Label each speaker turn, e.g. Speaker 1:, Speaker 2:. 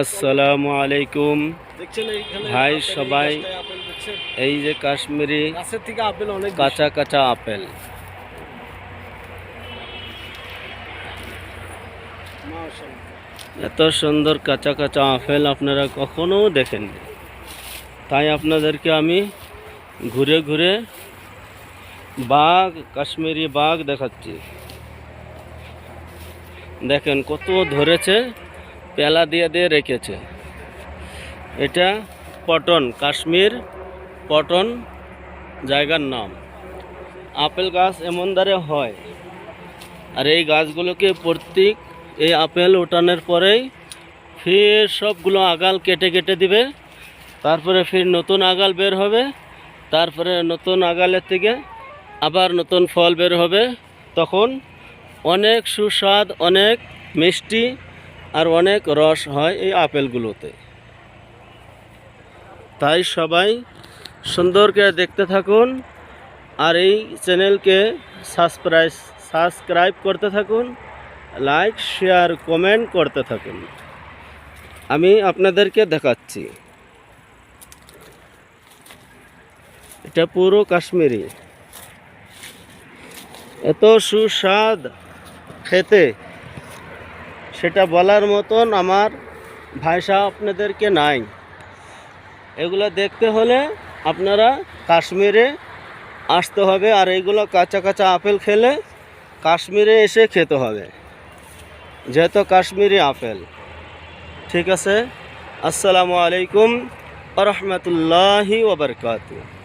Speaker 1: আসসালামু আলাইকুম ভাই সবাই, এই যে কাশ্মীরি কাঁচা কাঁচা আপেল, এত সুন্দর কাঁচা কাঁচা আপেল আপনারা কখনো দেখেননি। তাই আপনাদেরকে আমি ঘুরে ঘুরে বাগ, কাশ্মীরি বাগ দেখাচ্ছি। দেখেন কত ধরেছে, পেলা দিয়ে দিয়ে রেখেছে। এটা পটন, কাশ্মীর পটন জায়গার নাম। আপেল গাছ এমন দ্বারে হয়, আর এই গাছগুলোকে প্রত্যেক এই আপেল ওঠানোর পরেই ফির সবগুলো আগাল কেটে কেটে দিবে, তারপরে ফির নতুন আগাল বের হবে, তারপরে নতুন আগালের থেকে আবার নতুন ফল বের হবে। তখন অনেক সুস্বাদ, অনেক মিষ্টি আর অনেক রস হয় এই আপেলগুলোতে। তাই সবাই সুন্দর করে দেখতে থাকুন, আর এই চ্যানেলকে সাবস্ক্রাইব করতে থাকুন, লাইক শেয়ার কমেন্ট করতে থাকুন। আমি আপনাদেরকে দেখাচ্ছি, এটা পুরো কাশ্মীরি, এত সুস্বাদ খেতে, সেটা বলার মতন আমার ভাষা আপনাদেরকে নাই। এগুলো দেখতে হলে আপনারা কাশ্মীরে আসতে হবে, আর এইগুলো কাঁচা কাঁচা আপেল খেলে কাশ্মীরে এসে খেতে হবে, যেহেতু কাশ্মীরি আপেল। ঠিক আছে, আসসালামু আলাইকুম ওয়া রাহমাতুল্লাহি ওয়া বারাকাতুহু।